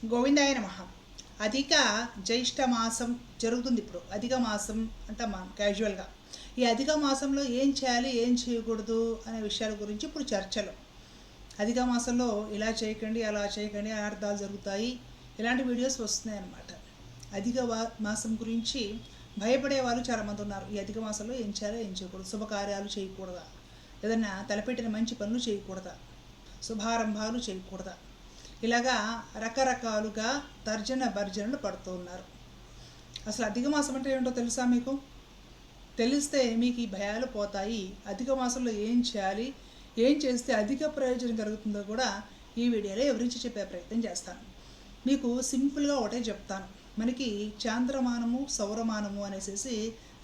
గోవిందాయ నమః. అధిక జ్యేష్ఠ మాసం జరుగుతుంది ఇప్పుడు. అధిక మాసం అంటాం మనం క్యాజువల్గా. ఈ అధిక మాసంలో ఏం చేయాలి, ఏం చేయకూడదు అనే విషయాల గురించి ఇప్పుడు చర్చలు. అధిక మాసంలో ఇలా చేయకండి, అలా చేయకండి, అనర్థాలు జరుగుతాయి, ఇలాంటి వీడియోస్ వస్తున్నాయి అన్నమాట. అధిక మాసం గురించి భయపడే వాళ్ళు చాలామంది ఉన్నారు. ఈ అధిక మాసంలో ఏం చేయాలో, ఏం చేయకూడదు, శుభకార్యాలు చేయకూడదా, ఏదన్నా తలపెట్టిన మంచి పనులు చేయకూడదా, శుభారంభాలు చేయకూడదా, ఇలాగా రకరకాలుగా తర్జన భర్జనలు పడుతూ ఉన్నారు. అసలు అధిక మాసం అంటే ఏంటో తెలుసా మీకు? తెలిస్తే మీకు ఈ భయాలు పోతాయి. అధిక మాసంలో ఏం చేయాలి, ఏం చేస్తే అధిక ప్రయోజనం కలుగుతుందో కూడా ఈ వీడియోలో వివరించి చెప్పే ప్రయత్నం చేస్తాను. మీకు సింపుల్గా ఒకటే చెప్తాను. మనకి చాంద్రమానము, సౌరమానము అనేసి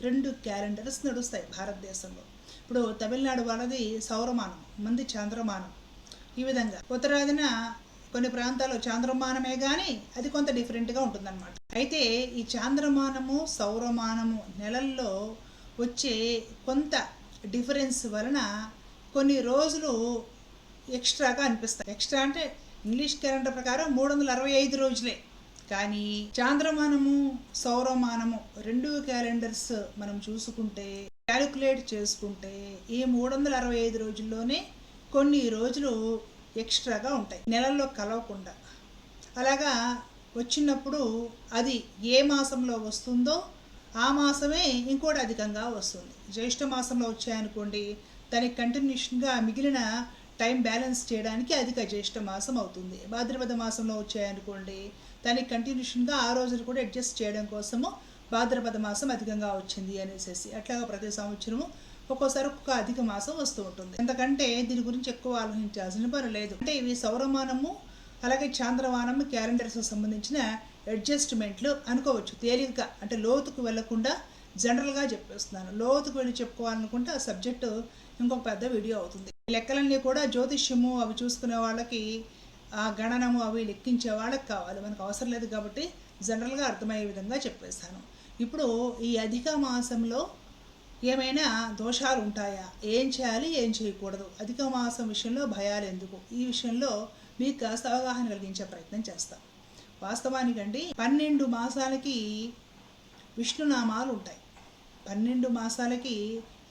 రెండు క్యాలెండర్స్ నడుస్తాయి భారతదేశంలో. ఇప్పుడు తమిళనాడు వాళ్ళది సౌరమానం, మంది చాంద్రమానం. ఈ విధంగా ఉత్తరాదిన కొన్ని ప్రాంతాల్లో చాంద్రమానమే కానీ అది కొంత డిఫరెంట్గా ఉంటుందన్నమాట. అయితే ఈ చాంద్రమానము, సౌరమానము నెలల్లో వచ్చే కొంత డిఫరెన్స్ వలన కొన్ని రోజులు ఎక్స్ట్రాగా అనిపిస్తాయి. ఎక్స్ట్రా అంటే ఇంగ్లీష్ క్యాలెండర్ ప్రకారం 365 రోజులే. కానీ చాంద్రమానము, సౌరమానము రెండు క్యాలెండర్స్ మనం చూసుకుంటే, క్యాలిక్యులేట్ చేసుకుంటే ఈ 365 రోజుల్లోనే కొన్ని రోజులు ఎక్స్ట్రాగా ఉంటాయి, నెలల్లో కలవకుండా. అలాగా వచ్చినప్పుడు అది ఏ మాసంలో వస్తుందో ఆ మాసమే ఇంకోటి అధికంగా వస్తుంది. జ్యేష్ఠ మాసంలో వచ్చాయనుకోండి, దానికి కంటిన్యూషన్గా మిగిలిన టైం బ్యాలెన్స్ చేయడానికి అధిక జ్యేష్ఠ మాసం అవుతుంది. భాద్రపద మాసంలో వచ్చాయనుకోండి, దానికి కంటిన్యూషన్గా ఆ రోజులు కూడా అడ్జస్ట్ చేయడం కోసము భాద్రపద మాసం అధికంగా వచ్చింది అనేసి అట్లాగా ప్రతి సంవత్సరము ఒక్కోసారి ఒక్కొక్క అధిక మాసం వస్తూ ఉంటుంది. ఎందుకంటే దీని గురించి ఎక్కువ ఆలోచించాల్సిన పని లేదు. అంటే ఇవి సౌరమానము అలాగే చాంద్రమానము క్యాలెండర్స్ సంబంధించిన అడ్జస్ట్మెంట్లు అనుకోవచ్చు. తేలికగా అంటే లోతుకు వెళ్లకుండా జనరల్గా చెప్పేస్తున్నాను. లోతుకు వెళ్ళి చెప్పుకోవాలనుకుంటే ఆ సబ్జెక్టు ఇంకొక పెద్ద వీడియో అవుతుంది. లెక్కలన్నీ కూడా జ్యోతిష్యము అవి చూసుకునే వాళ్ళకి, ఆ గణనము అవి లెక్కించే వాళ్ళకి కావాలి, మనకు అవసరం లేదు. కాబట్టి జనరల్గా అర్థమయ్యే విధంగా చెప్పేస్తాను. ఇప్పుడు ఈ అధిక మాసంలో ఏమైనా దోషాలు ఉంటాయా, ఏం చేయాలి, ఏం చేయకూడదు, అధిక మాసం విషయంలో భయాలు ఎందుకు, ఈ విషయంలో మీకు కాస్త అవగాహన కలిగించే ప్రయత్నం చేస్తాం. వాస్తవానికండి 12 మాసాలకి విష్ణునామాలు ఉంటాయి, 12 మాసాలకి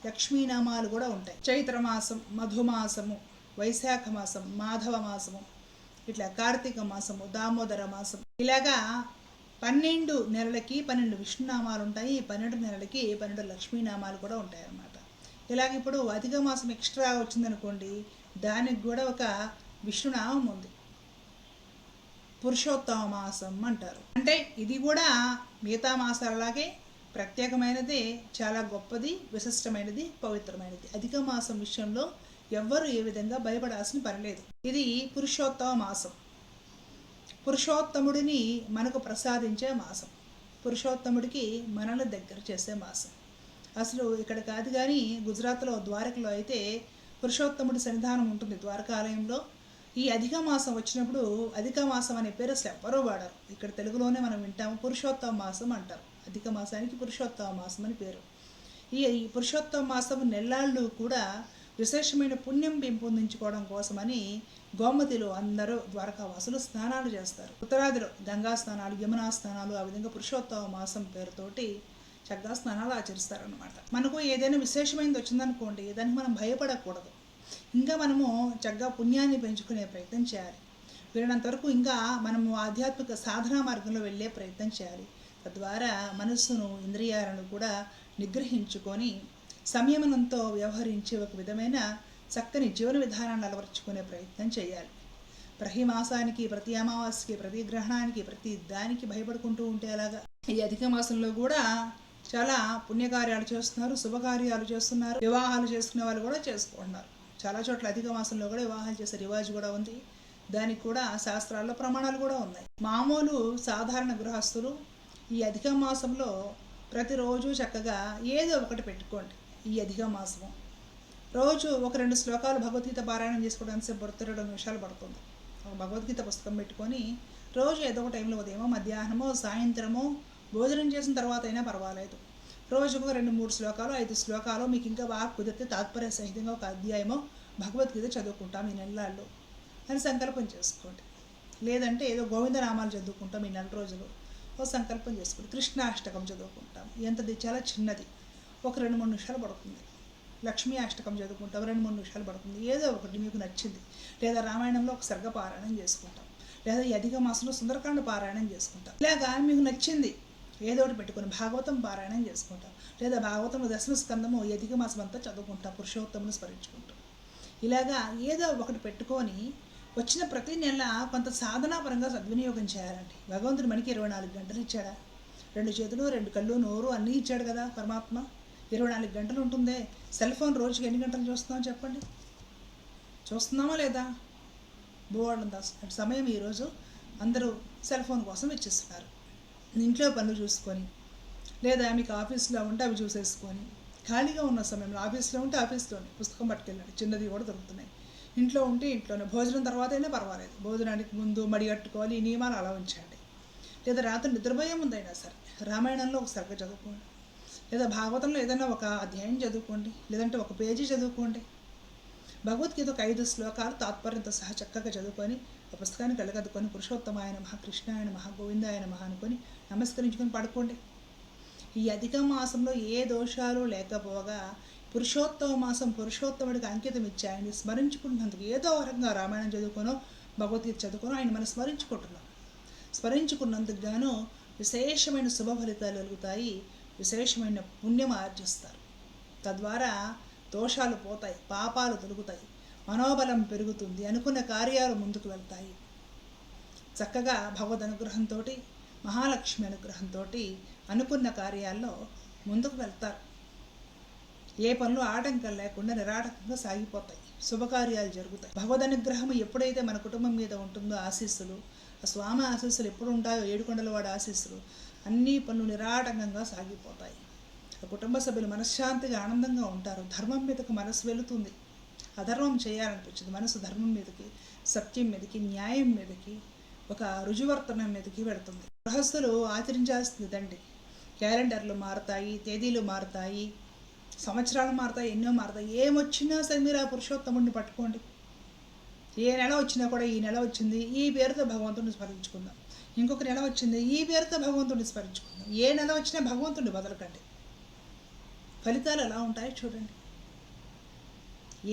లక్ష్మీనామాలు కూడా ఉంటాయి. చైత్రమాసం, మధుమాసము, వైశాఖ మాసం, మాధవ మాసము, ఇట్లా కార్తీక మాసము, దామోదర మాసం, ఇలాగా 12 నెలలకి 12 విష్ణునామాలు ఉంటాయి. 12 నెలలకి 12 లక్ష్మీనామాలు కూడా ఉంటాయి అన్నమాట. ఇలాగ ఇప్పుడు అధిక మాసం ఎక్స్ట్రా వచ్చిందనుకోండి, దానికి కూడా ఒక విష్ణునామం ఉంది, పురుషోత్తమ మాసం అంటారు. అంటే ఇది కూడా మిగతా మాసాలలాగే ప్రత్యేకమైనది, చాలా గొప్పది, విశిష్టమైనది, పవిత్రమైనది. అధిక మాసం విషయంలో ఎవ్వరు ఏ విధంగా భయపడాల్సిన పని లేదు. ఇది పురుషోత్తమ మాసం, పురుషోత్తముడిని మనకు ప్రసాదించే మాసం, పురుషోత్తముడికి మనల్ని దగ్గర చేసే మాసం. అసలు ఇక్కడ కాదు కానీ గుజరాత్లో ద్వారకలో అయితే పురుషోత్తముడి సన్నిధానం ఉంటుంది ద్వారకాలయంలో. ఈ అధిక మాసం వచ్చినప్పుడు అధిక మాసం అనే పేరు అసలు ఎవ్వరూ వాడరు. ఇక్కడ తెలుగులోనే మనం వింటాము, పురుషోత్తమ మాసం అంటారు. అధిక మాసానికి పురుషోత్తమ మాసం అని పేరు. ఈ పురుషోత్తమ మాసం నెల్లాళ్ళు కూడా విశేషమైన పుణ్యం పెంపొందించుకోవడం కోసమని గోమతిలో అందరూ ద్వారకావాసులు స్నానాలు చేస్తారు. ఉత్తరాదిలో గంగా స్నానాలు, యమునా స్నానాలు, ఆ విధంగా పురుషోత్తమ మాసం పేరుతోటి చక్కగా స్నానాలు ఆచరిస్తారనమాట. మనకు ఏదైనా విశేషమైనది వచ్చిందనుకోండి, దానికి మనం భయపడకూడదు. ఇంకా మనము చక్కగా పుణ్యాన్ని పెంచుకునే ప్రయత్నం చేయాలి. వీళ్ళంతవరకు ఇంకా మనము ఆధ్యాత్మిక సాధనా మార్గంలో వెళ్ళే ప్రయత్నం చేయాలి. తద్వారా మనస్సును, ఇంద్రియాలను కూడా నిగ్రహించుకొని సంయమనంతో వ్యవహరించి ఒక విధమైన చక్కని జీవన విధానాన్ని అలవర్చుకునే ప్రయత్నం చేయాలి. ప్రతి మాసానికి, ప్రతి అమావాస్యకి, ప్రతి గ్రహణానికి, ప్రతి దానికి భయపడుకుంటూ ఉంటే అలాగా. ఈ అధిక మాసంలో కూడా చాలా పుణ్యకార్యాలు చేస్తున్నారు, శుభకార్యాలు చేస్తున్నారు, వివాహాలు చేసుకునే వాళ్ళు కూడా చేసుకుంటున్నారు. చాలా చోట్ల అధిక మాసంలో కూడా వివాహాలు చేసే రివాజు కూడా ఉంది. దానికి కూడా శాస్త్రాల్లో ప్రమాణాలు కూడా ఉన్నాయి. మామూలు సాధారణ గృహస్థులు ఈ అధిక మాసంలో ప్రతిరోజు చక్కగా ఏదో ఒకటి పెట్టుకోండి. ఈ అధిక మాసము రోజు ఒక 2 శ్లోకాలు భగవద్గీత పారాయణం చేసుకోవడానికి పడుతుంది, 2 నిమిషాలు పడుతుంది. ఒక భగవద్గీత పుస్తకం పెట్టుకొని రోజు ఏదో ఒక టైంలో, ఉదయమో, మధ్యాహ్నమో, సాయంత్రమో, భోజనం చేసిన తర్వాత అయినా పర్వాలేదు, రోజుకు 2-3 శ్లోకాలు, 5 శ్లోకాలు, మీకు ఇంకా బాగా కుదిరితే తాత్పర్య సహితంగా ఒక అధ్యాయమో భగవద్గీత చదువుకుంటాం ఈ నెలల్లో అని సంకల్పం చేసుకోండి. లేదంటే ఏదో గోవిందనామాలు చదువుకుంటాం ఈ 4 రోజులు. ఓ సంకల్పం చేసుకుంటాం. కృష్ణాష్టకం చదువుకుంటాం. ఎంతది చాలా చిన్నది, ఒక 2-3 నిమిషాలు పడుతుంది. లక్ష్మీ అష్టకం చదువుకుంటాం, 2-3 నిమిషాలు పడుతుంది. ఏదో ఒకటి మీకు నచ్చింది. లేదా రామాయణంలో ఒక సర్గ పారాయణం చేసుకుంటాం, లేదా ఈ అధిక మాసంలో సుందరకాండ పారాయణం చేసుకుంటాం. ఇలాగా మీకు నచ్చింది ఏదో ఒకటి పెట్టుకొని భాగవతం పారాయణం చేసుకుంటాం, లేదా భాగవతంలో దశమ స్కందము ఈ అధిక మాసం అంతా చదువుకుంటాం, పురుషోత్తముని స్మరించుకుంటాం. ఇలాగా ఏదో ఒకటి పెట్టుకొని వచ్చిన ప్రతి నెల కొంత సాధనాపరంగా సద్వినియోగం చేయాలండి. భగవంతుడు మనకి 24 గంటలు ఇచ్చాడా? 2 చేతులు, 2 కళ్ళు, నోరు అన్నీ ఇచ్చాడు కదా పరమాత్మ. 24 గంటలు ఉంటుందే. సెల్ ఫోన్ రోజుకి ఎన్ని గంటలు చూస్తున్నాం చెప్పండి? చూస్తున్నామా లేదా? బోర్డంత సమయం ఈరోజు అందరూ సెల్ ఫోన్ కోసం ఇచ్చేస్తున్నారు. ఇంట్లో పనులు చూసుకొని, లేదా మీకు ఆఫీస్లో ఉంటే అవి చూసేసుకొని, ఖాళీగా ఉన్న సమయంలో ఆఫీస్లో ఉంటే ఆఫీస్లోనే పుస్తకం పట్టుకెళ్ళండి, చిన్నది కూడా దొరుకుతున్నాయి. ఇంట్లో ఉంటే ఇంట్లోనే, భోజనం తర్వాత అయినా పర్వాలేదు, భోజనానికి ముందు మడి కట్టుకోవాలి, ఈ నియమాలు అలా ఉంచండి. లేదా రాత్రి నిద్రపోయే ముందైనా సరే రామాయణంలో ఒక సర్గ చదువుకోండి, లేదా భాగవతంలో ఏదైనా ఒక అధ్యాయం చదువుకోండి, లేదంటే ఒక పేజీ చదువుకోండి. భగవద్గీత ఒక 5 శ్లోకాలు తాత్పర్యంతో సహా చక్కగా చదువుకొని ఆ పుస్తకాన్ని కలగద్దుకొని పురుషోత్తమాయ నమః, కృష్ణాయ నమః, గోవిందాయ నమః అనుకొని నమస్కరించుకొని పడుకోండి. ఈ అధిక మాసంలో ఏ దోషాలు లేకపోగా పురుషోత్తమ మాసం పురుషోత్తముడికి అంకితం ఇచ్చి ఆయన్ని స్మరించుకున్నందుకు ఏదో రకంగా రామాయణం చదువుకోనో భగవద్గీత చదువుకోనో ఆయన మనం స్మరించుకుంటున్నాం. స్మరించుకున్నందుకు గాను విశేషమైన శుభ ఫలితాలు కలుగుతాయి, విశేషమైన పుణ్యం ఆర్జిస్తారు. తద్వారా దోషాలు పోతాయి, పాపాలు తొలుగుతాయి, మనోబలం పెరుగుతుంది, అనుకున్న కార్యాలు ముందుకు వెళ్తాయి. చక్కగా భగవద్ అనుగ్రహంతో, మహాలక్ష్మి అనుగ్రహంతో అనుకున్న కార్యాల్లో ముందుకు వెళ్తారు. ఏ పనులు ఆటంకం లేకుండా నిరాటంకంగా సాగిపోతాయి, శుభకార్యాలు జరుగుతాయి. భగవద్ అనుగ్రహం ఎప్పుడైతే మన కుటుంబం మీద ఉంటుందో ఆశీస్సులు, ఆ స్వామి ఆశీస్సులు ఎప్పుడు ఉంటాయో, ఏడుకొండల వాడి ఆశీస్సులు, అన్ని పనులు నిరాటంకంగా సాగిపోతాయి. ఆ కుటుంబ సభ్యులు మనశ్శాంతిగా ఆనందంగా ఉంటారు. ధర్మం మీదకి మనసు వెళుతుంది, అధర్మం చేయాలనిపించదు. మనసు ధర్మం మీదకి, సత్యం మీదకి, న్యాయం మీదకి, ఒక రుజువర్తనం మీదకి వెళుతుంది. గృహస్థులు ఆచరించాల్సింది తండ్రి. క్యాలెండర్లు మారుతాయి, తేదీలు మారుతాయి, సంవత్సరాలు మారుతాయి, ఎన్నో మారుతాయి. ఏమొచ్చినా సరే మీరు ఆ పురుషోత్తముడిని పట్టుకోండి. ఏ నెల వచ్చినా కూడా ఈ నెల వచ్చింది, ఈ పేరుతో భగవంతుడిని స్మరించుకుందాం. ఇంకొక నెల వచ్చింది, ఈ పేరుతో భగవంతుడిని స్మరించుకుందాం. ఏ నెల వచ్చినా భగవంతుడిని వదలకండి. ఫలితాలు ఎలా ఉంటాయో చూడండి.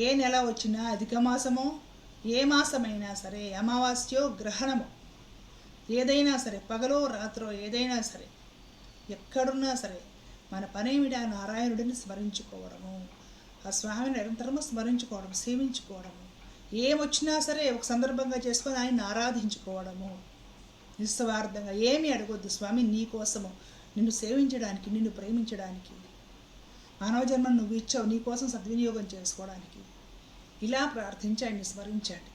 ఏ నెల వచ్చినా, అధిక మాసమో ఏ మాసమైనా సరే, అమావాస్యో గ్రహణమో ఏదైనా సరే, పగలో రాత్రో ఏదైనా సరే, ఎక్కడున్నా సరే మన పనేమిటి ఆ నారాయణుడిని స్మరించుకోవడము, ఆ స్వామిని నిరంతరము స్మరించుకోవడం, సేవించుకోవడము. ఏమొచ్చినా సరే ఒక సందర్భంగా చేసుకొని ఆయన్ని ఆరాధించుకోవడము. నిస్వార్థంగా ఏమీ అడగొద్దు, స్వామి నీ కోసము, నిన్ను సేవించడానికి, నిన్ను ప్రేమించడానికి, మానవ జన్మను నువ్వు ఇచ్చావు, నీ కోసం సద్వినియోగం చేసుకోవడానికి. ఇలా ప్రార్థించి ఆయన్ని స్మరించండి.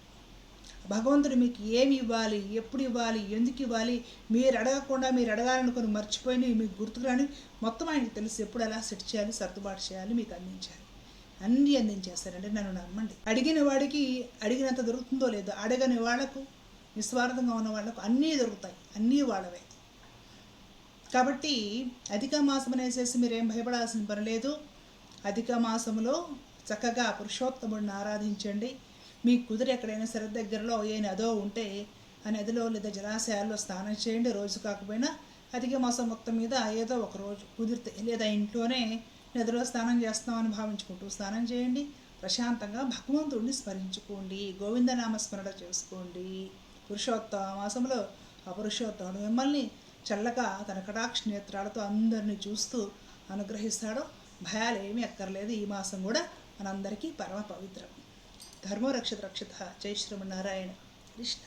భగవంతుడు మీకు ఏమి ఇవ్వాలి, ఎప్పుడు ఇవ్వాలి, ఎందుకు ఇవ్వాలి, మీరు అడగకుండా, మీరు అడగాలనుకుని మర్చిపోయి మీకు గుర్తుకురాని మొత్తం ఆయనకు తెలుసు. ఎప్పుడు ఎలా సెట్ చేయాలి, సర్దుబాటు చేయాలి, మీకు అందించాలి. అన్నీ అందించేస్తారంటే నన్ను నమ్మండి. అడిగిన వాడికి అడిగినంత దొరుకుతుందో లేదో, అడగని వాళ్లకు, నిస్వార్థంగా ఉన్న వాళ్లకు అన్నీ దొరుకుతాయి, అన్నీ వాళ్ళవే. కాబట్టి అధిక మాసం అనేసేసి మీరేం భయపడాల్సిన పని లేదు. అధిక మాసంలో చక్కగా పురుషోత్తముడిని ఆరాధించండి. మీకు కుదిరి ఎక్కడైనా సరే దగ్గరలో ఏ నదో ఉంటే ఆ నదిలో లేదా జలాశయాల్లో స్నానం చేయండి. రోజు కాకపోయినా అధిక మాసం మొత్తం మీద ఏదో ఒక రోజు కుదిరితే, లేదా ఇంట్లోనే నదిలో స్నానం చేస్తామని భావించుకుంటూ స్నానం చేయండి. ప్రశాంతంగా భగవంతుడిని స్మరించుకోండి, గోవిందనామస్మరణ చేసుకోండి. పురుషోత్తమ మాసంలో ఆ పురుషోత్తముడు మిమ్మల్ని చల్లగా తన కటాక్ష నేత్రాలతో అందరినీ చూస్తూ అనుగ్రహిస్తాడో. భయాలు ఏమీ అక్కర్లేదు. ఈ మాసం కూడా మనందరికీ పరమ పవిత్రం. ధర్మో రక్షిత రక్షిత. జై శ్రీమన్నారాయణ. కృష్ణ.